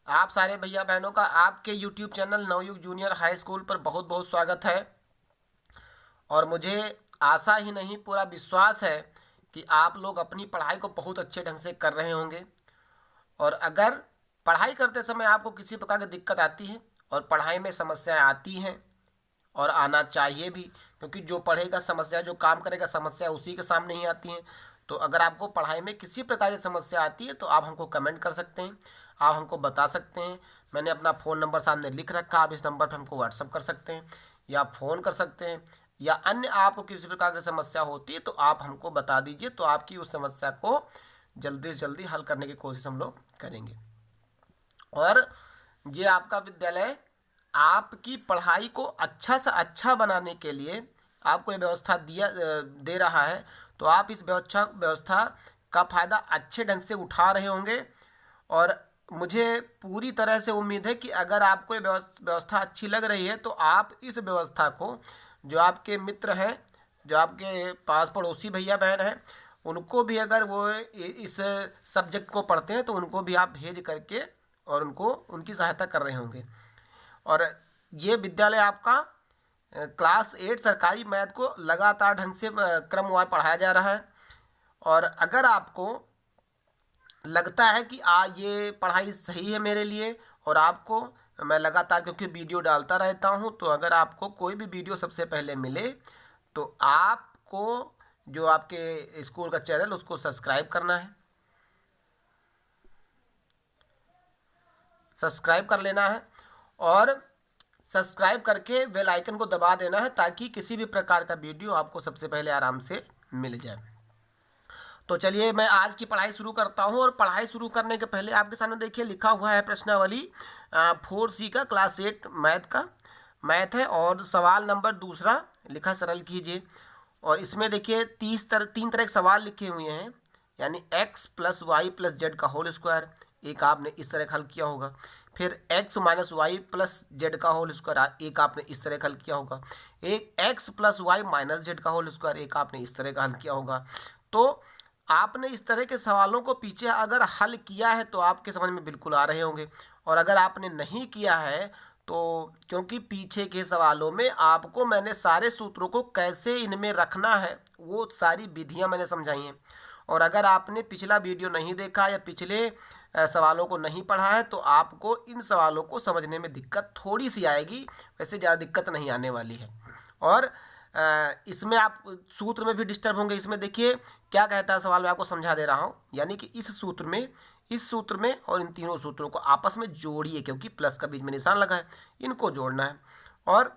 आप सारे भैया बहनों का आपके YouTube channel Navyug junior high school पर बहुत बहुत स्वागत है। और मुझे आशा ही नहीं पूरा विश्वास है कि आप लोग अपनी पढ़ाई को बहुत अच्छे ढंग से कर रहे होंगे। और अगर पढ़ाई करते समय आपको किसी प्रकार की दिक्कत आती है और पढ़ाई में समस्याएं आती हैं और आना चाहिए भी, क्योंकि जो पढ़ेगा समस्या, जो काम करेगा समस्या उसी के सामने ही आती हैं। तो अगर आपको पढ़ाई में किसी प्रकार की समस्या आती है तो आप हमको कमेंट कर सकते हैं, आप हमको बता सकते हैं। मैंने अपना फ़ोन नंबर सामने लिख रखा, आप इस नंबर पर हमको व्हाट्सअप कर सकते हैं या फ़ोन कर सकते हैं, या अन्य आपको किसी प्रकार की समस्या होती है तो आप हमको बता दीजिए, तो आपकी उस समस्या को जल्दी से जल्दी हल करने की कोशिश हम लोग करेंगे। और ये आपका विद्यालय आपकी पढ़ाई को अच्छा से अच्छा बनाने के लिए आपको ये व्यवस्था दे रहा है। तो आप इस व्यवस्था का फ़ायदा अच्छे ढंग से उठा रहे होंगे। और मुझे पूरी तरह से उम्मीद है कि अगर आपको ये व्यवस्था अच्छी लग रही है तो आप इस व्यवस्था को, जो आपके मित्र हैं, जो आपके पास पड़ोसी भैया बहन हैं, उनको भी अगर वो इस सब्जेक्ट को पढ़ते हैं तो उनको भी आप भेज करके और उनको उनकी सहायता कर रहे होंगे। और ये विद्यालय आपका क्लास 8 सरकारी मैथ को लगातार ढंग से क्रमवार पढ़ाया जा रहा है। और अगर आपको लगता है कि ये पढ़ाई सही है मेरे लिए, और आपको मैं लगातार क्योंकि वीडियो डालता रहता हूँ, तो अगर आपको कोई भी वीडियो सबसे पहले मिले तो आपको जो आपके स्कूल का चैनल उसको सब्सक्राइब करना है, सब्सक्राइब कर लेना है और सब्सक्राइब करके बेल आइकन को दबा देना है, ताकि किसी भी प्रकार का वीडियो आपको सबसे पहले आराम से मिल जाए। तो चलिए मैं आज की पढ़ाई शुरू करता हूँ। और पढ़ाई शुरू करने के पहले आपके सामने देखिए लिखा हुआ है प्रश्नावली 4C का क्लास 8 मैथ है, और सवाल नंबर दूसरा लिखा सरल कीजिए। और इसमें देखिए तीन तरह के सवाल लिखे हुए हैं, यानी x plus y plus z का होल स्क्वायर, एक आपने इस तरह हल किया होगा। फिर x minus y plus z का होल स्क्वायर, एक आपने इस तरह हल किया होगा। एक x plus y minus z का होल स्क्वायर, एक आपने इस तरह का हल किया होगा। तो आपने इस तरह के सवालों को पीछे अगर हल किया है तो आपके समझ में बिल्कुल आ रहे होंगे। और अगर आपने नहीं किया है तो, क्योंकि पीछे के सवालों में आपको मैंने सारे सूत्रों को कैसे इनमें रखना है वो सारी विधियां मैंने समझाई हैं। और अगर आपने पिछला वीडियो नहीं देखा या पिछले सवालों को नहीं पढ़ा है तो आपको इन सवालों को समझने में दिक्कत थोड़ी सी आएगी, वैसे ज़्यादा दिक्कत नहीं आने वाली है। और इसमें आप सूत्र में भी डिस्टर्ब होंगे। इसमें देखिए क्या कहता है सवाल, मैं आपको समझा दे रहा हूँ। यानी कि इस सूत्र में और इन तीनों सूत्रों को आपस में जोड़िए, क्योंकि प्लस का बीच में निशान लगा है, इनको जोड़ना है। और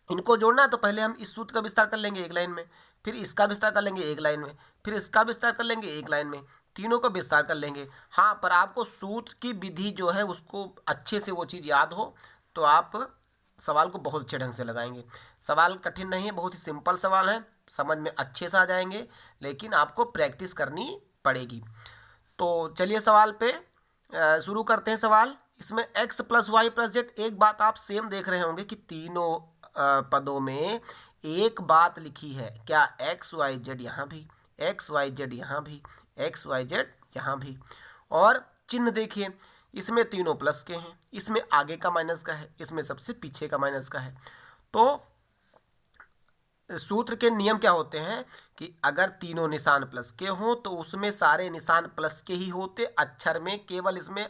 इनको जोड़ना है तो पहले हम इस सूत्र का विस्तार कर लेंगे एक लाइन में, फिर इसका विस्तार कर लेंगे एक लाइन में, फिर इसका विस्तार कर लेंगे एक लाइन में, तीनों का विस्तार कर लेंगे। हाँ, पर आपको सूत्र की विधि जो है उसको अच्छे से वो चीज़ याद हो तो आप सवाल को बहुत अच्छे ढंग से लगाएंगे। सवाल कठिन नहीं है, बहुत ही सिंपल सवाल है, समझ में अच्छे से आ जाएंगे, लेकिन आपको प्रैक्टिस करनी पड़ेगी। तो चलिए सवाल पे शुरू करते हैं। सवाल इसमें x plus y plus z, एक बात आप सेम देख रहे होंगे कि तीनों पदों में एक बात लिखी है, क्या एक्स वाई जेड यहाँ भी, एक्स वाई जेड यहाँ भी, एक्स वाई जेड यहाँ भी। और चिन्ह देखिए, इसमें तीनों प्लस के हैं, इसमें आगे का माइनस का है, इसमें सबसे पीछे का माइनस का है। तो सूत्र के नियम क्या होते हैं कि अगर तीनों निशान प्लस के हों तो उसमें सारे निशान प्लस के ही होते, अक्षर में केवल इसमें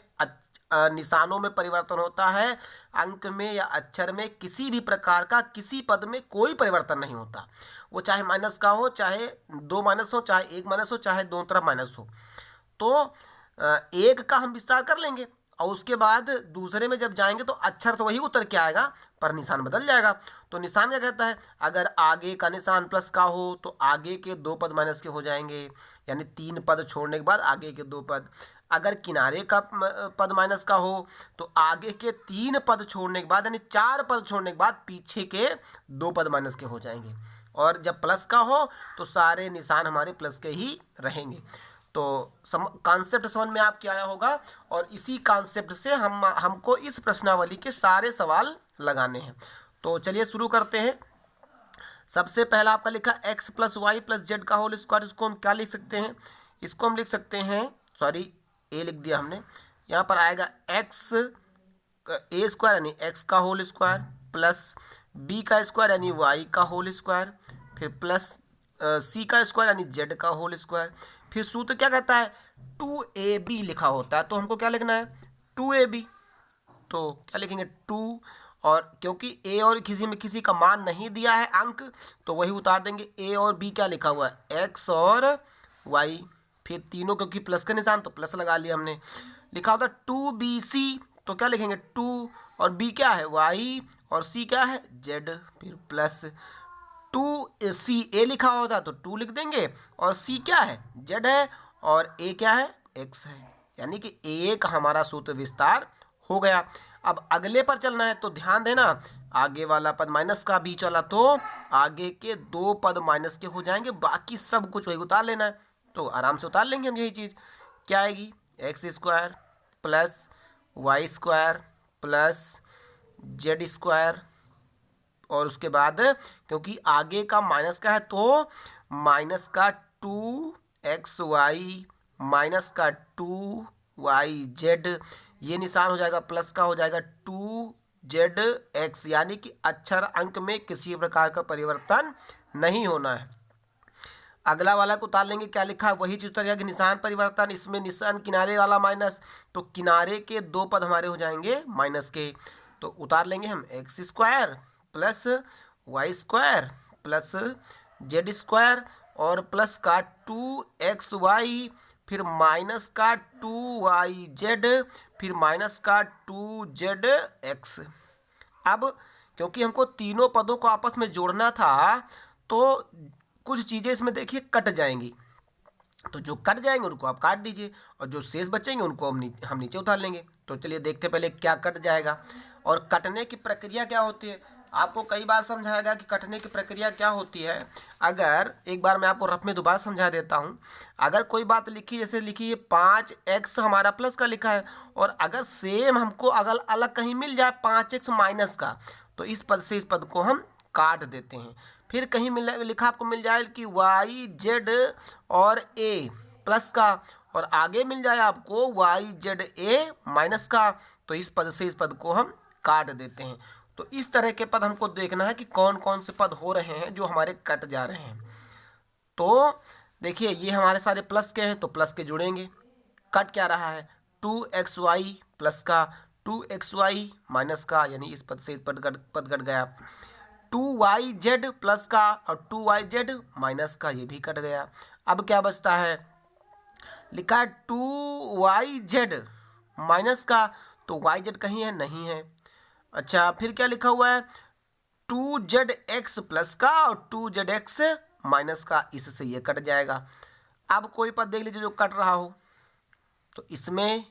निशानों में परिवर्तन होता है, अंक में या अक्षर में किसी भी प्रकार का किसी पद में कोई परिवर्तन नहीं होता। वो चाहे माइनस का हो, चाहे दो माइनस हो, चाहे एक माइनस हो, चाहे दोनों तरफ माइनस हो। तो एक का हम विस्तार कर लेंगे और उसके बाद दूसरे में जब जाएंगे तो अक्षर तो वही उतर के आएगा पर निशान बदल जाएगा। तो निशान क्या कहता है, अगर आगे का निशान प्लस का हो तो आगे के दो पद माइनस के हो जाएंगे, यानी तीन पद छोड़ने के बाद आगे के दो पद। अगर किनारे का पद माइनस का हो तो आगे के तीन पद छोड़ने के बाद, यानी चार पद छोड़ने के बाद पीछे के दो पद माइनस के हो जाएंगे। और जब प्लस का हो तो सारे निशान हमारे प्लस के ही रहेंगे। तो कॉन्सेप्ट समझ में आपके आया होगा, और इसी कॉन्सेप्ट से हमको इस प्रश्नावली के सारे सवाल लगाने हैं। तो चलिए शुरू करते हैं। सबसे पहला आपका लिखा x plus y plus z का होल स्क्वायर, इसको हम क्या लिख सकते हैं, इसको हम लिख सकते हैं, सॉरी ए लिख दिया हमने, यहाँ पर आएगा एक्स ए स्क्वायर यानी एक्स का होल स्क्वायर प्लस बी का स्क्वायर यानी वाई का होल स्क्वायर, फिर प्लस सी का स्क्वायर यानी जेड का होल स्क्वायर। फिर सूत्र क्या कहता है, 2ab लिखा होता है, तो हमको क्या लिखना है 2ab, तो क्या लिखेंगे 2, और क्योंकि a और किसी का मान नहीं दिया है अंक, तो वही उतार देंगे। a और b क्या लिखा हुआ है x और y, फिर तीनों क्योंकि प्लस का निशान तो प्लस लगा लिया हमने। लिखा होता 2bc, तो क्या लिखेंगे 2, और b क्या है y, और c क्या है z, फिर प्लस 2ca लिखा होता तो 2 लिख देंगे, और c क्या है z है, और a क्या है x है, यानी कि a का हमारा सूत्र विस्तार हो गया। अब अगले पर चलना है, तो ध्यान देना, आगे वाला पद माइनस का, बीच वाला, तो आगे के 2 पद माइनस के हो जाएंगे, बाकी सब कुछ वही उतार लेना है। तो आराम से उतार लेंगे हम यही चीज़। क्या आएगी x square plus y square plus z square, और उसके बाद क्योंकि आगे का माइनस का है तो माइनस का 2xy माइनस का 2yz, ये निशान हो जाएगा, प्लस का हो जाएगा 2zx, यानी कि अक्षर अंक में किसी प्रकार का परिवर्तन नहीं होना है। अगला वाला को उतार लेंगे, क्या लिखा है वही चीज उतर जाएगा, निशान परिवर्तन, इसमें निशान किनारे वाला माइनस, तो किनारे के 2 पद हमारे हो जाएंगे माइनस के, तो उतार लेंगे हम x square plus y square plus z square, और प्लस का 2xy, फिर माइनस का 2yz, फिर माइनस का 2zx। अब क्योंकि हमको तीनों पदों को आपस में जोड़ना था, तो कुछ चीज़ें इसमें देखिए कट जाएंगी, तो जो कट जाएंगे उनको आप काट दीजिए, और जो शेष बचेंगे उनको हम नीचे उतार लेंगे। तो चलिए देखते पहले क्या कट जाएगा, और कटने की प्रक्रिया क्या होती है। आपको कई बार समझाएगा कि कटने की प्रक्रिया क्या होती है। अगर एक बार मैं आपको रफ में दोबारा समझा देता हूँ। अगर कोई बात लिखी, जैसे लिखी है 5x हमारा प्लस का लिखा है, और अगर सेम हमको अगर अलग कहीं मिल जाए 5x माइनस का, तो इस पद से इस पद को हम काट देते हैं। फिर कहीं लिखा आपको मिल जाए कि yz और a प्लस का, और आगे मिल जाए आपको yza माइनस का, तो इस पद से इस पद को हम काट देते हैं। तो इस तरह के पद हमको देखना है कि कौन कौन से पद हो रहे हैं जो हमारे कट जा रहे हैं। तो देखिए ये हमारे सारे प्लस के हैं, तो प्लस के जुड़ेंगे। कट क्या रहा है 2xy प्लस का 2xy माइनस का, यानी इस पद से इस पद कट गया। 2yz प्लस का और 2yz माइनस का, ये भी कट गया। अब क्या बचता है, लिखा है 2yz माइनस का, तो yz कहीं है नहीं है। अच्छा फिर क्या लिखा हुआ है 2zx प्लस का और 2zx माइनस का, इससे ये कट जाएगा। अब कोई पद देख लीजिए जो कट रहा हो, तो इसमें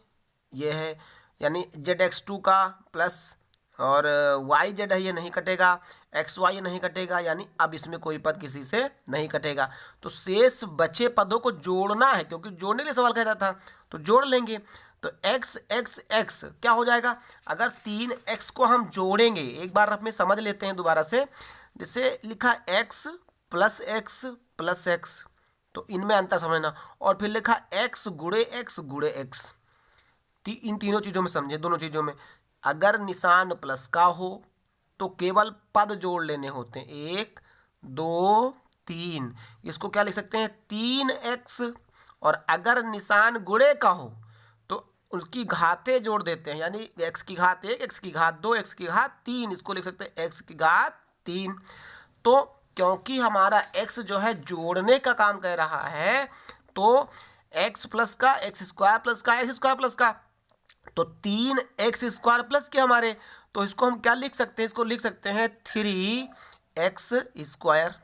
ये है, यानी zx2 का प्लस और yz है, ये नहीं कटेगा, xy ये नहीं कटेगा, यानी अब इसमें कोई पद किसी से नहीं कटेगा। तो शेष बचे पदों को जोड़ना है, क्योंकि जोड़ने के लिए सवाल कहता था, तो जोड़ लेंगे। तो x x x क्या हो जाएगा, अगर 3x को हम जोड़ेंगे, एक बार अपने समझ लेते हैं दोबारा से। जैसे लिखा x plus x plus x, तो इनमें अंतर समझना, और फिर लिखा x गुणे x, इन तीनों चीज़ों में समझे, दोनों चीज़ों में। अगर निशान प्लस का हो तो केवल पद जोड़ लेने होते हैं, 1 2 3, इसको क्या लिख सकते हैं 3x, और अगर निशान गुणे का हो तो उसकी घातें जोड़ देते हैं, यानी x की घात 1, x की घात 2, x की घात 3, इसको लिख सकते हैं x की घात 3। तो क्योंकि हमारा x जो है जोड़ने का काम कर रहा है, तो x प्लस का एक्स स्क्वायर प्लस का एक्स स्क्वायर प्लस का, तो 3x स्क्वायर प्लस के हमारे, तो इसको हम क्या लिख सकते हैं, इसको लिख सकते हैं 3x स्क्वायर।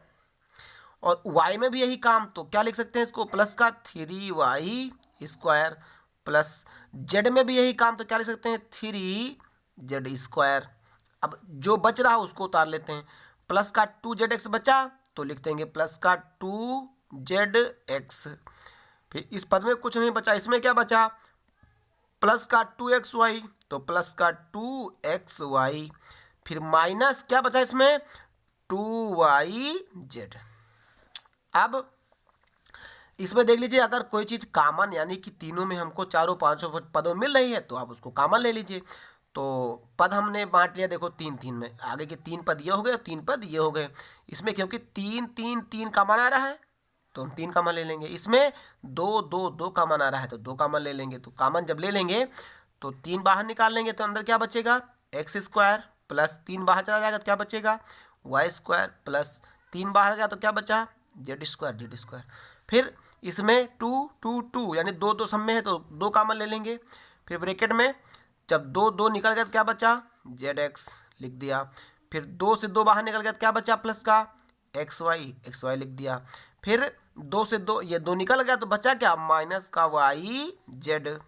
और y में भी यही काम, तो क्या लिख सकते हैं इसको प्लस का 3y स्क्वायर, प्लस z में भी यही काम, तो क्या लिख सकते हैं 3z स्क्वायर। अब जो बच रहा है उसको उतार लेते हैं, प्लस का 2zx बचा तो लिख देंगे प्लस का 2zx। फिर इस पद में कुछ नहीं बचा, इसमें क्या बचा प्लस का 2xy, तो प्लस का 2xy, फिर माइनस क्या बचा इसमें 2yz। अब इसमें देख लीजिए, अगर कोई चीज़ कॉमन यानी कि तीनों में हमको चारों पांचों पदों मिल रही है तो आप उसको कॉमन ले लीजिए। तो पद हमने बांट लिया, देखो तीन तीन में, आगे के तीन पद ये हो गए और तीन पद ये हो गए। इसमें क्योंकि तीन तीन तीन कॉमन आ रहा है तो हम तीन कॉमन ले लेंगे। इसमें दो दो दो कॉमन आ रहा है तो दो कॉमन ले लेंगे। तो कॉमन जब ले लेंगे तो तीन बाहर निकाल लेंगे तो अंदर क्या बचेगा, एक्स स्क्वायर प्लस तीन बाहर चला जाएगा तो क्या बचेगा, वाई स्क्वायर प्लस तीन बाहर गया तो क्या बचा, जेड स्क्वायर। फिर इसमें टू टू टू यानी दो दो सब में है तो दो कॉमन ले लेंगे। फिर ब्रैकेट में जब दो दो निकल गया तो क्या बचा, जेड एक्स लिख दिया। फिर दो से दो बाहर निकल गया तो क्या बचा, प्लस का एक्स वाई लिख दिया। फिर दो से दो ये दो निकल गया तो बचा क्या, माइनस का वाई जेड।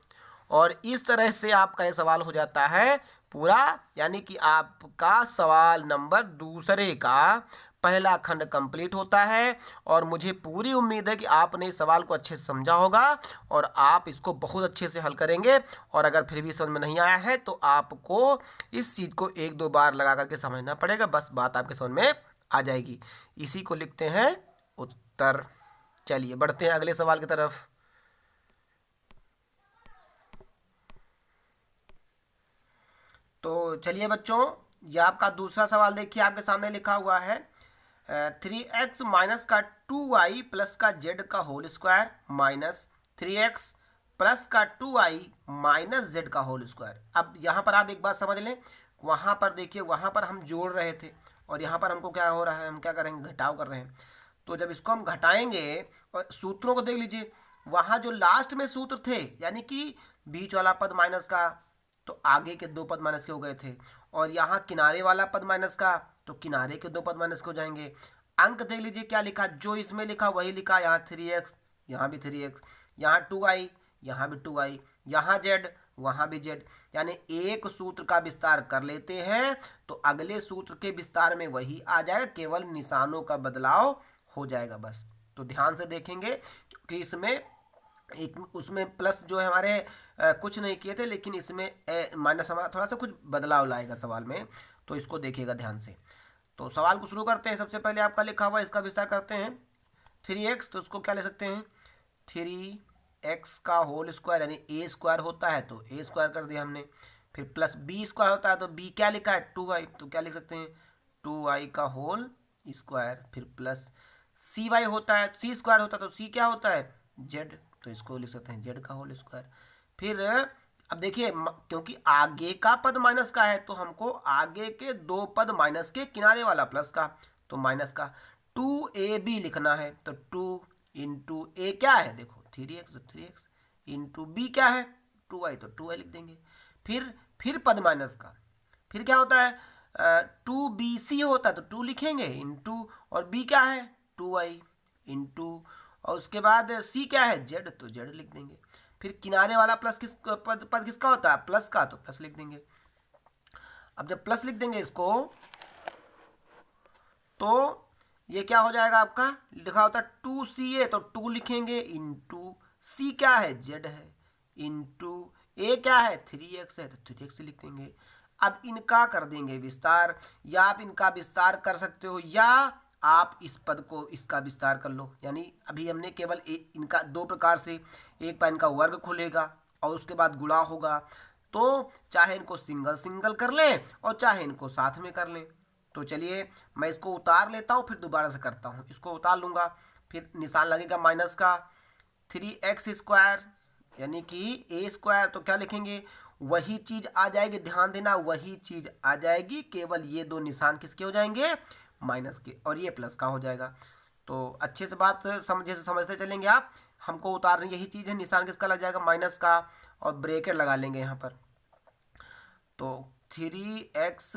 और इस तरह से आपका ये सवाल हो जाता है पूरा, यानी कि आपका सवाल नंबर दूसरे का पहला खंड कंप्लीट होता है। और मुझे पूरी उम्मीद है कि आपने इस सवाल को अच्छे से समझा होगा और आप इसको बहुत अच्छे से हल करेंगे। और अगर फिर भी समझ में नहीं आया है तो आपको इस चीज़ को एक दो बार लगा करके समझना पड़ेगा, बस बात आपके समझ में आ जाएगी। इसी को लिखते हैं उत्तर। चलिए बढ़ते हैं अगले सवाल की तरफ। तो चलिए बच्चों, ये आपका दूसरा सवाल देखिए, आपके सामने लिखा हुआ है 3x माइनस का 2y प्लस का z का whole square minus 3x plus का 2y माइनस z का होल स्क्वायर। अब यहाँ पर आप एक बात समझ लें, वहाँ पर देखिए, वहाँ पर हम जोड़ रहे थे और यहाँ पर हमको क्या हो रहा है, हम क्या करेंगे, घटाव कर रहे हैं। तो जब इसको हम घटाएंगे और सूत्रों को देख लीजिए, वहाँ जो लास्ट में सूत्र थे यानी कि बीच वाला पद माइनस का, तो आगे के दो पद माइनस के हो गए थे। और यहाँ किनारे वाला पद माइनस का, तो किनारे के दो पद माइनस के हो जाएंगे। अंक देख लीजिए क्या लिखा, जो इसमें लिखा वही लिखा, यहाँ 3x, यहाँ भी 3x, यहाँ 2y, यहाँ भी 2y, यहाँ z, वहाँ भी z। यानी एक सूत्र का विस्तार कर लेते हैं तो अगले सूत्र के विस्तार में वही आ जाएगा, केवल निशानों का बदलाव हो जाएगा बस। तो ध्यान से देखेंगे कि इसमें एक उसमें प्लस जो है हमारे कुछ नहीं किए थे, लेकिन इसमें माइनस हमारा थोड़ा सा कुछ बदलाव लाएगा सवाल में, तो इसको देखिएगा ध्यान से। तो सवाल को शुरू करते हैं। सबसे पहले आपका लिखा हुआ इसका विस्तार करते हैं 3x, तो उसको क्या ले सकते हैं 3x का होल स्क्वायर यानी a स्क्वायर होता है तो a स्क्वायर कर दिया हमने। फिर प्लस b स्क्वायर होता है तो b क्या लिखा है 2y, तो क्या लिख सकते हैं 2y का होल स्क्वायर। फिर प्लस cy होता है, c स्क्वायर होता है तो c क्या होता है z, तो इसको लिख सकते हैं z का होल स्क्वायर। फिर अब देखिए, क्योंकि आगे का पद माइनस का है तो हमको आगे के दो पद माइनस के किनारे वाला प्लस का, तो माइनस का 2ab लिखना है। तो 2 इंटू ए क्या है, देखो 3x तो 3x, इंटू बी क्या है 2y तो 2y लिख देंगे। फिर पद माइनस का, फिर क्या होता है 2bc होता है तो 2 लिखेंगे इंटू, और b क्या है 2y इंटू, और उसके बाद c क्या है z, तो z लिख देंगे। फिर किनारे वाला प्लस पद किसका होता है प्लस का, तो प्लस लिख देंगे। अब जब प्लस लिख देंगे इसको तो ये क्या हो जाएगा, आपका लिखा होता है 2ca तो 2 लिखेंगे इंटू c क्या है z है, इंटू a क्या है 3x है तो 3x लिख देंगे। अब इनका कर देंगे विस्तार, या आप इनका विस्तार कर सकते हो या आप इस पद को इसका विस्तार कर लो। यानी अभी हमने केवल इनका दो प्रकार से, एक पर इनका वर्ग खुलेगा और उसके बाद गुणा होगा, तो चाहे इनको सिंगल सिंगल कर लें और चाहे इनको साथ में कर लें। तो चलिए मैं इसको उतार लेता हूँ, फिर दोबारा से करता हूँ। इसको उतार लूँगा, फिर निशान लगेगा माइनस का 3x स्क्वायर यानी कि a स्क्वायर, तो क्या लिखेंगे वही चीज़ आ जाएगी, ध्यान देना वही चीज़ आ जाएगी, केवल ये दो निशान किसके हो जाएंगे माइनस के, और ये प्लस का हो जाएगा। तो अच्छे से बात समझते चलेंगे आप, हमको उतारने यही चीज़ है, निशान किसका लग जाएगा माइनस का, और ब्रैकेट लगा लेंगे यहाँ पर। तो 3x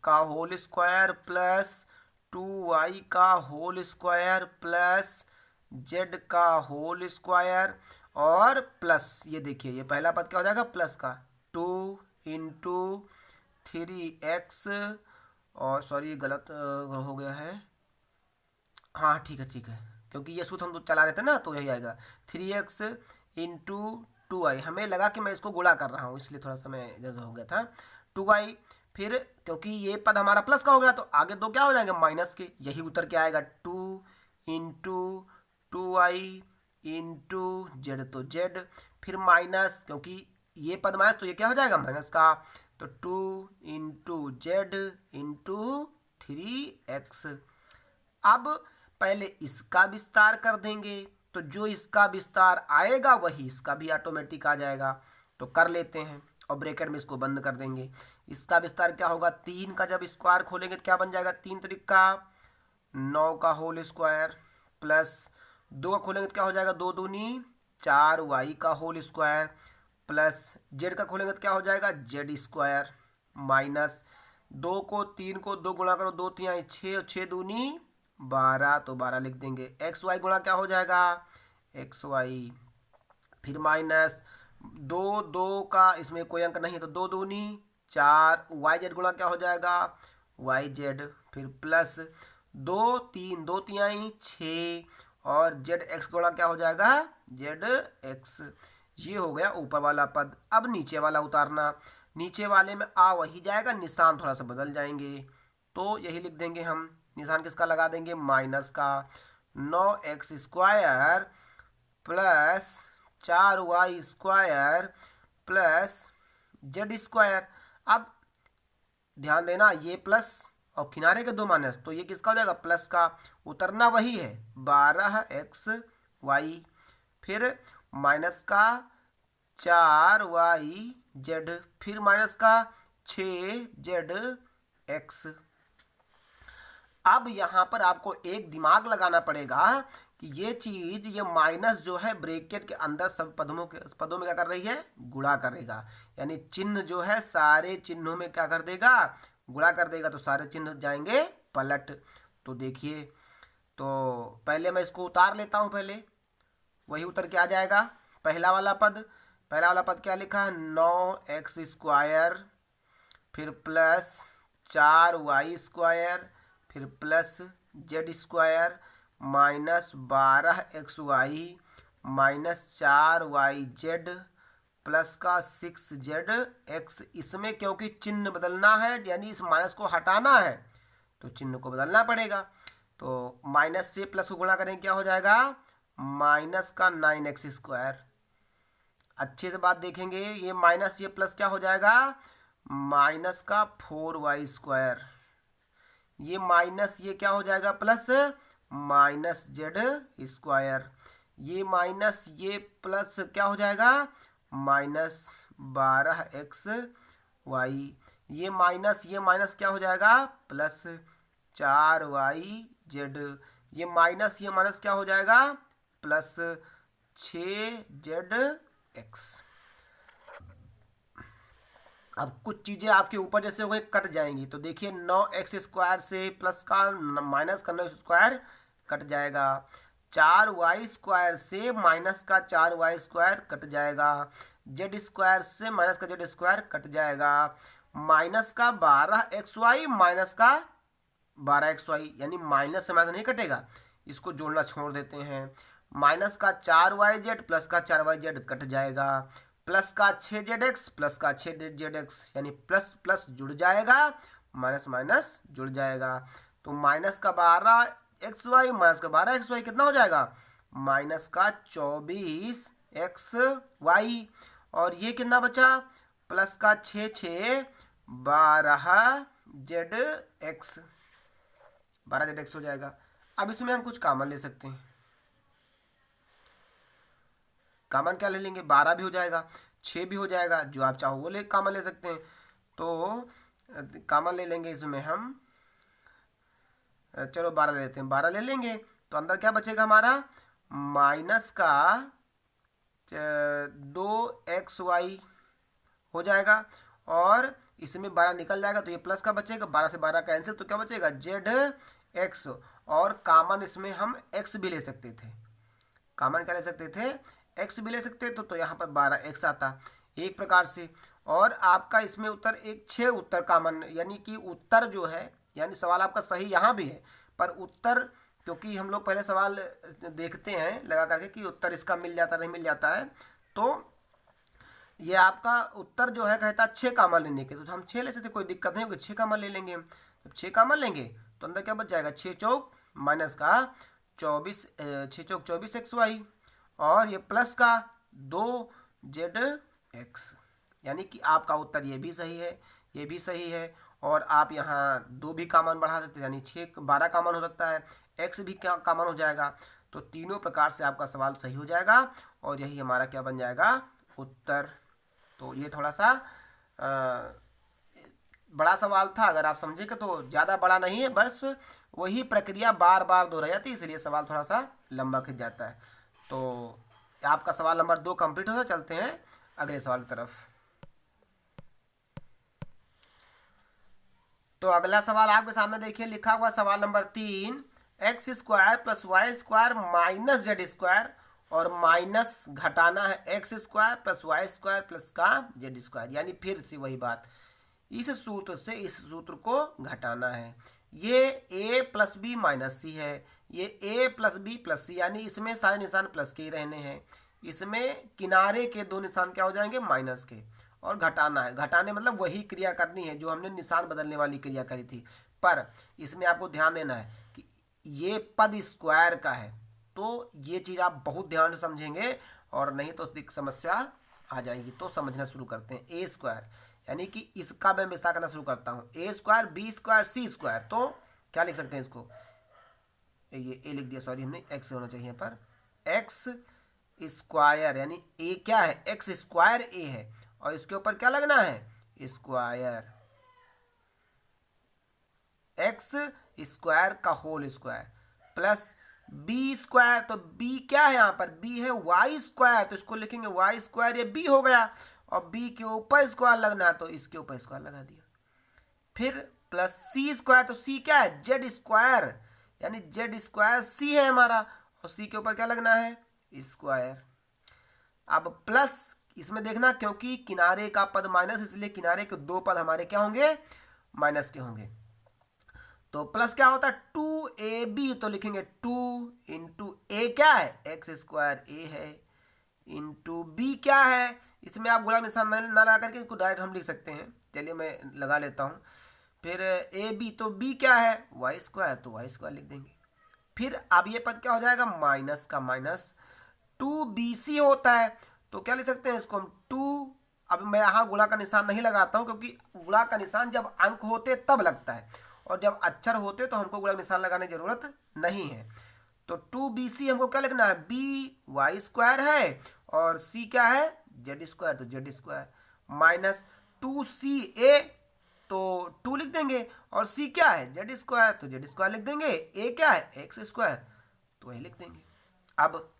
का होल स्क्वायर प्लस 2y का होल स्क्वायर प्लस z का होल स्क्वायर और प्लस, ये देखिए ये पहला पद क्या हो जाएगा प्लस का 2 इंटू 3x, और सॉरी ये गलत हो गया है, हाँ ठीक है, क्योंकि ये सूत्र हम तो चला रहे थे ना, तो यही आएगा 3x इंटू 2y। हमें लगा कि मैं इसको गुणा कर रहा हूँ इसलिए थोड़ा सा मैं इधर हो गया था 2y। फिर क्योंकि ये पद हमारा प्लस का हो गया तो आगे दो क्या हो जाएंगे माइनस के, यही उतर के आएगा 2 इंटू 2y इंटू जेड, तो जेड, फिर माइनस, क्योंकि ये पद माइनस तो ये क्या हो जाएगा माइनस का, तो 2 इंटू जेड इंटू 3x। अब पहले इसका विस्तार कर देंगे, तो जो इसका विस्तार आएगा वही इसका भी ऑटोमेटिक आ जाएगा। तो कर लेते हैं और ब्रैकेट में इसको बंद कर देंगे। इसका विस्तार क्या होगा, 3 का जब स्क्वायर खोलेंगे तो क्या बन जाएगा, 3 त्रिका 9 का होल स्क्वायर, प्लस 2 का खोलेंगे तो क्या हो जाएगा, 2 दूनी 4y का होल स्क्वायर, प्लस जेड का खोलेंगे तो क्या हो जाएगा, जेड स्क्वायर, माइनस 2 को 3 को 2 गुणा करो, 2 3 6 और 6 दूनी 12, तो 12 लिख देंगे। एक्स वाई गुणा क्या हो जाएगा, एक्स वाई, फिर माइनस 2 2 का इसमें कोई अंक नहीं है तो 2 दूनी 4, वाई जेड गुणा क्या हो जाएगा, वाई जेड, फिर प्लस 2 3 2 3 6 और जेड एक्स गुणा क्या हो जाएगा, जेड एक्स। ये हो गया ऊपर वाला पद। अब नीचे वाला उतारना, नीचे वाले में आ वही जाएगा, निशान थोड़ा सा बदल जाएंगे, तो यही लिख देंगे हम। निशान किसका लगा देंगे, माइनस का, 9x square plus 4y square plus z square. अब ध्यान देना ये प्लस और किनारे के 2 माइनस, तो ये किसका हो जाएगा, प्लस का। उतरना वही है 12xy, फिर माइनस का 4yz, फिर माइनस का 6zx। अब यहाँ पर आपको एक दिमाग लगाना पड़ेगा कि ये चीज, ये माइनस जो है ब्रैकेट के अंदर सब पदों में क्या कर रही है, गुणा करेगा। यानी चिन्ह जो है सारे चिन्हों में क्या कर देगा, गुणा कर देगा, तो सारे चिन्ह जाएंगे पलट। तो देखिए, तो पहले मैं इसको उतार लेता हूँ, पहले वही उतर के आ जाएगा। पहला वाला पद क्या लिखा है, 9x स्क्वायर, फिर प्लस 4y स्क्वायर, फिर plus z square, minus 12xy minus 4yz plus का 6zx। इसमें क्योंकि चिन्ह बदलना है, यानी इस माइनस को हटाना है, तो चिन्ह को बदलना पड़ेगा। तो माइनस से प्लस को गुणा करेंगे क्या हो जाएगा, माइनस का 9x स्क्वायर। अच्छे से बात देखेंगे, ये माइनस ये प्लस क्या हो जाएगा, माइनस का 4y स्क्वायर। ये माइनस ये क्या हो जाएगा, प्लस माइनस जेड स्क्वायर। ये माइनस ये प्लस क्या हो जाएगा, माइनस 12xy। ये माइनस क्या हो जाएगा, प्लस 4yz। ये माइनस क्या हो जाएगा, प्लस 6zx। अब कुछ चीजें आपके ऊपर जैसे हो गए कट जाएंगी, तो देखिए 9x स्क्वायर से प्लस का माइनस का 9 स्क्वायर कट जाएगा, 4y स्क्वायर से माइनस का 4y स्क्वायर कट जाएगा, जेड स्क्वायर से माइनस का जेड स्क्वायर कट जाएगा, माइनस का 12xy माइनस का 12xy, यानी माइनस से माइनस नहीं कटेगा, इसको जोड़ना छोड़ देते हैं। माइनस का 4yz प्लस का 4yz कट जाएगा, प्लस का 6zx प्लस का 6zx, यानी प्लस प्लस जुड़ जाएगा, माइनस माइनस जुड़ जाएगा। तो माइनस का 12xy माइनस का 12xy कितना हो जाएगा, माइनस का 24xy, और ये कितना बचा, प्लस का 12zx, 12zx हो जाएगा। अब इसमें हम कुछ कॉमन ले सकते हैं। कॉमन क्या ले लेंगे, 12 भी हो जाएगा, 6 भी हो जाएगा, जो आप चाहो वो ले कॉमन ले सकते हैं। तो कॉमन ले लेंगे इसमें हम, चलो 12 ले लेते हैं, 12 ले लेंगे तो अंदर क्या बचेगा हमारा, माइनस का 2xy हो जाएगा, और इसमें 12 निकल जाएगा तो ये प्लस का बचेगा, 12 से 12 कैंसिल, तो क्या बचेगा, zx। और कॉमन इसमें हम x भी ले सकते थे, कॉमन क्या ले सकते थे, x भी ले सकते तो यहाँ पर 12x आता एक प्रकार से। और आपका इसमें उत्तर एक 6 उत्तर कॉमन, यानी कि उत्तर जो है, यानी सवाल आपका सही यहाँ भी है, पर उत्तर, क्योंकि हम लोग पहले सवाल देखते हैं लगा करके कि उत्तर इसका मिल जाता नहीं मिल जाता है, तो ये आपका उत्तर जो है कहता 6 कॉमन लेने के, तो हम 6 ले सकते, कोई दिक्कत नहीं होगी, 6 कॉमन ले लेंगे। जब 6 कॉमन लेंगे तो अंदर क्या बच जाएगा, 6 चौक माइनस का 24, 6 चौक 24xy, और ये प्लस का 2zx, यानी कि आपका उत्तर ये भी सही है, ये भी सही है। और आप यहाँ 2 भी का मान बढ़ा सकते हैं, यानी 12 का मान हो सकता है, x भी क्या का मान हो जाएगा। तो तीनों प्रकार से आपका सवाल सही हो जाएगा और यही हमारा क्या बन जाएगा, उत्तर। तो ये थोड़ा सा बड़ा सवाल था, अगर आप समझेंगे तो ज़्यादा बड़ा नहीं है, बस वही प्रक्रिया बार बार दोहराई जाती है, इसलिए सवाल थोड़ा सा लंबा खिंच जाता है। तो आपका सवाल नंबर 2 कंप्लीट होता, चलते हैं अगले सवाल की तरफ। तो अगला सवाल आपके सामने देखिए, लिखा हुआ सवाल number 3, x square plus y square minus z square, और माइनस घटाना है x square plus y square plus का जेड स्क्वायर, यानी फिर से वही बात, इस सूत्र से इस सूत्र को घटाना है। ये a प्लस बी माइनस सी है, ये a प्लस बी प्लस सी, यानी इसमें सारे निशान प्लस के ही रहने हैं, इसमें किनारे के 2 निशान क्या हो जाएंगे, माइनस के। और घटाना है, घटाने मतलब वही क्रिया करनी है जो हमने निशान बदलने वाली क्रिया करी थी। पर इसमें आपको ध्यान देना है कि ये पद स्क्वायर का है, तो ये चीज़ आप बहुत ध्यान से समझेंगे, और नहीं तो समस्या आ जाएगी। तो समझना शुरू करते हैं। ए स्क्वायर, यानी कि इसका मैं विस्तार करना शुरू करता हूँ। ए स्क्वायर बी स्क्वायर सी स्क्वायर, तो क्या लिख सकते हैं इसको, ये ए लिख दिया, सॉरी हमने एक्स होना चाहिए, पर एक्स स्क्वायर, यानी ए क्या है, एक्स स्क्वायर ए है, और इसके ऊपर क्या लगना है, स्क्वायर, एक्स स्क्वायर का whole square, plus b square, तो बी क्या है यहाँ पर, बी है वाई स्क्वायर, तो इसको लिखेंगे वाई स्क्वायर, ये बी हो गया, और बी के ऊपर स्क्वायर लगना है तो इसके ऊपर स्क्वायर लगा दिया। फिर प्लस सी स्क्वायर, तो सी क्या है, जेड स्क्वायर, यानी जेड स्क्वायर सी है हमारा, और सी के ऊपर क्या लगना है, स्क्वायर। अब प्लस इसमें देखना, क्योंकि किनारे का पद माइनस, इसलिए किनारे के 2 पद हमारे क्या होंगे, माइनस के होंगे। तो प्लस क्या होता है, 2ab, तो लिखेंगे 2 इंटू ए क्या है, एक्स स्क्वायर ए है, इंटू बी क्या है, इसमें आप गुणा निशान न लगा करके इसको डायरेक्ट हम लिख सकते हैं, चलिए मैं लगा लेता हूँ। फिर ए बी, तो बी क्या है, वाई स्क्वायर, तो वाई स्क्वायर लिख देंगे। फिर अब ये पद क्या हो जाएगा, माइनस का माइनस, 2bc होता है, तो क्या लिख सकते हैं इसको हम 2, अब मैं यहाँ गुणा का निशान नहीं लगाता हूँ, क्योंकि गुणा का निशान जब अंक होते तब लगता है, और जब अक्षर होते तो हमको गुणा निशान लगाने की जरूरत नहीं है। तो 2bc हमको क्या लिखना है, b वाई स्क्वायर है, और c क्या है, जेड स्क्वायर, तो जेड स्क्वायर, माइनस 2ca, तो 2 लिख देंगे, और c क्या है, जेड स्क्वायर, तो जेड स्क्वायर लिख देंगे, a क्या है, एक्स स्क्वायर, तो वही लिख देंगे। अब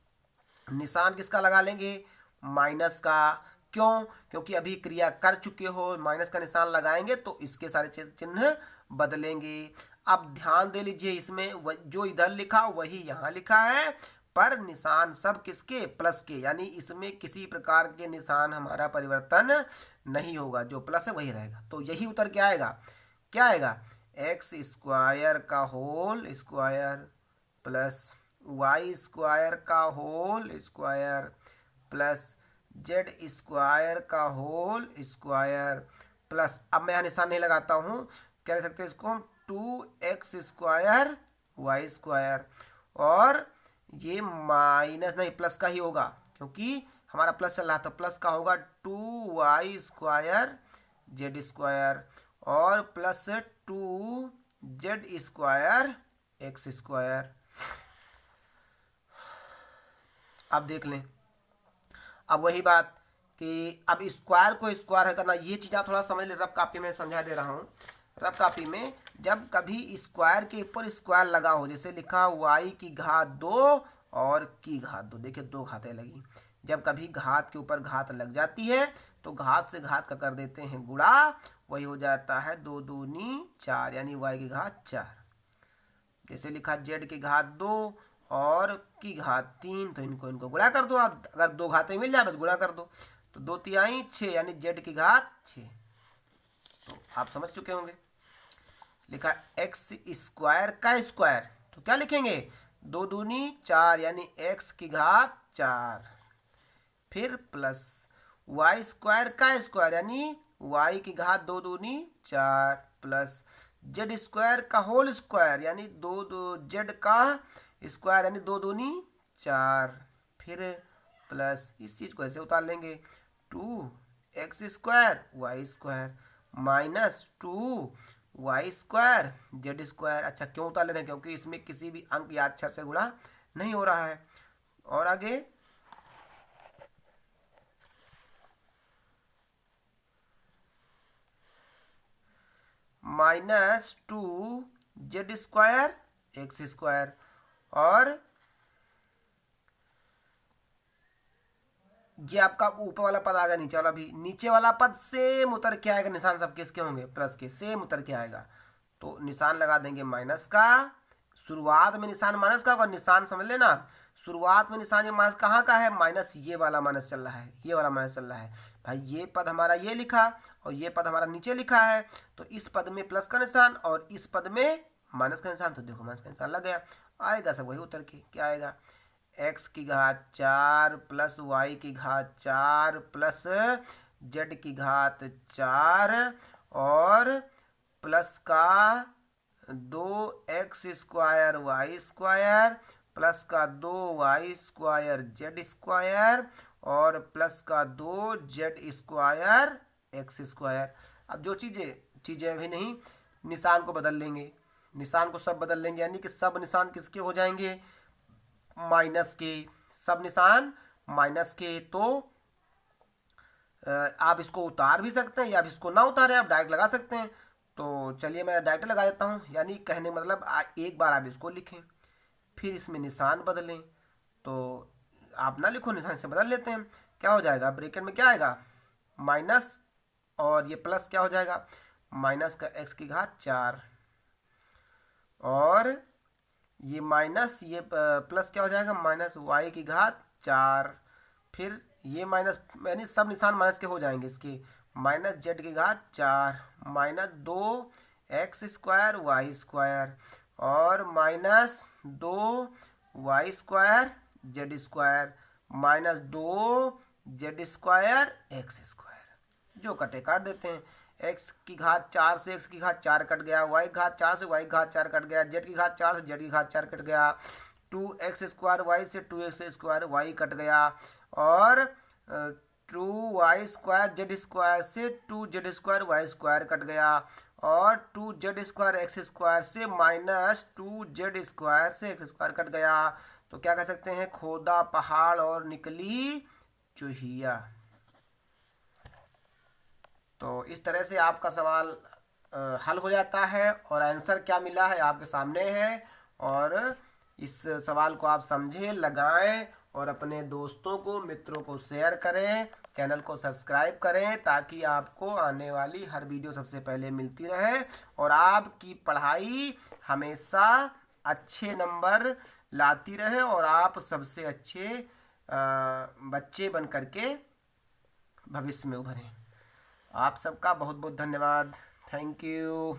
निशान किसका लगा लेंगे, माइनस का, क्यों, क्योंकि अभी क्रिया कर चुके हो, माइनस का निशान लगाएंगे तो इसके सारे चिन्ह बदलेंगे। अब ध्यान दे लीजिए, इसमें जो इधर लिखा वही यहाँ लिखा है, पर निशान सब किसके, प्लस के, यानी इसमें किसी प्रकार के निशान हमारा परिवर्तन नहीं होगा, जो प्लस है वही रहेगा। तो यही उत्तर क्या आएगा, क्या आएगा, एक्स स्क्वायर का whole square plus y square का whole square plus z square का होल स्क्वायर प्लस, अब मैं यहाँ निशान नहीं लगाता हूँ, क्या लिख सकते हैं इसको हम, 2x स्क्वायर वाई स्क्वायर, और ये माइनस नहीं प्लस का ही होगा, क्योंकि हमारा प्लस चल रहा है, तो प्लस का होगा 2y स्क्वायर जेड स्क्वायर, और plus 2z square x square. अब देख लें, अब वही बात कि अब स्क्वायर को स्क्वायर है करना, ये चीज़ आप थोड़ा समझ ले, रफ कॉपी में समझा दे रहा हूँ। रफ कॉपी में जब कभी स्क्वायर के ऊपर स्क्वायर लगा हो, जैसे लिखा y की घात 2 और की घात 2, देखिए 2 घातें लगी, जब कभी घात के ऊपर घात लग जाती है तो घात से घात का कर देते हैं गुणा, वही हो जाता है 2 दूनी 4, यानी y की घात 4। जैसे लिखा z की घात 2 और की घात 3, तो इनको गुणा कर दो आप, अगर 2 घातें मिल जाए बस गुणा कर दो, तो 2 तिहाई 6, यानी z की घात 6। तो आप समझ चुके होंगे। लिखा एक्स स्क्वायर का स्क्वायर, तो क्या लिखेंगे, 2 दूनी 4, यानी x की घात 4, फिर प्लस वाई स्क्वायर का स्क्वायर, यानी y की घात 2 दूनी 4 प्लस जेड स्क्वायर का होल स्क्वायर, यानी 2 जेड का स्क्वायर, यानी 2 दूनी 4, फिर प्लस इस चीज़ को ऐसे उतार लेंगे 2x² y² minus 2y² z²। अच्छा क्यों उतार ले रहे हैं? क्योंकि इसमें किसी भी अंक या अक्षर से गुणा नहीं हो रहा है। और आगे माइनस 2z² x²। और ये आपका ऊपर वाला पद आ गया, नीचे वाला भी। नीचे वाला पद सेम उतर के आएगा, निशान सब किसके होंगे? प्लस के, सेम उतर के आएगा। तो निशान लगा देंगे माइनस का। शुरुआत में निशान माइनस का होगा, निशान समझ लेना। शुरुआत में निशान ये माइनस कहाँ का है? माइनस, ये वाला माइनस चल रहा है, ये वाला माइनस चल रहा है भाई। ये पद हमारा ये लिखा और ये पद हमारा नीचे लिखा है, तो इस पद में प्लस का निशान और इस पद में माइनस का निशान। तो देखो माइनस का निशान लग गया, आएगा सब वही उतर के। क्या आएगा? x⁴ plus y⁴ plus z⁴ और प्लस का 2x² y² प्लस का 2y² z² और प्लस का 2z² x²। अब जो चीज़ें भी नहीं, निशान को बदल लेंगे, निशान को सब बदल लेंगे, यानी कि सब निशान किसके हो जाएंगे? माइनस के। सब निशान माइनस के। तो आप इसको उतार भी सकते हैं या आप इसको ना उतारें, आप डायरेक्ट लगा सकते हैं। तो चलिए मैं डायरेक्ट लगा देता हूँ, यानी कहने मतलब एक बार आप इसको लिखें फिर इसमें निशान बदलें। तो आप ना लिखो, निशान से बदल लेते हैं। क्या हो जाएगा? ब्रैकेट में क्या आएगा? माइनस और ये प्लस क्या हो जाएगा? माइनस का x⁴ और ये माइनस ये प्लस क्या हो जाएगा? Minus y⁴। फिर ये माइनस, यानी सब निशान माइनस के हो जाएंगे इसके। Minus z⁴ minus 2x² y² और minus 2y² z² minus 2z² x²। जो कटे काट देते हैं। x⁴ से x⁴ कट गया, y⁴ से y⁴ कट गया, z⁴ से z⁴ कट गया, 2x² y से 2x² y कट गया और 2y² z² से 2z² y² कट गया और 2z² x² से माइनस 2z² से x² कट गया। तो क्या कह सकते हैं? खोदा पहाड़ और निकली चूहिया। तो इस तरह से आपका सवाल हल हो जाता है और आंसर क्या मिला है आपके सामने है। और इस सवाल को आप समझें, लगाएं और अपने दोस्तों को, मित्रों को शेयर करें। चैनल को सब्सक्राइब करें ताकि आपको आने वाली हर वीडियो सबसे पहले मिलती रहे और आपकी पढ़ाई हमेशा अच्छे नंबर लाती रहे और आप सबसे अच्छे बच्चे बन करके भविष्य में उभरें। आप सबका बहुत बहुत धन्यवाद। Thank you.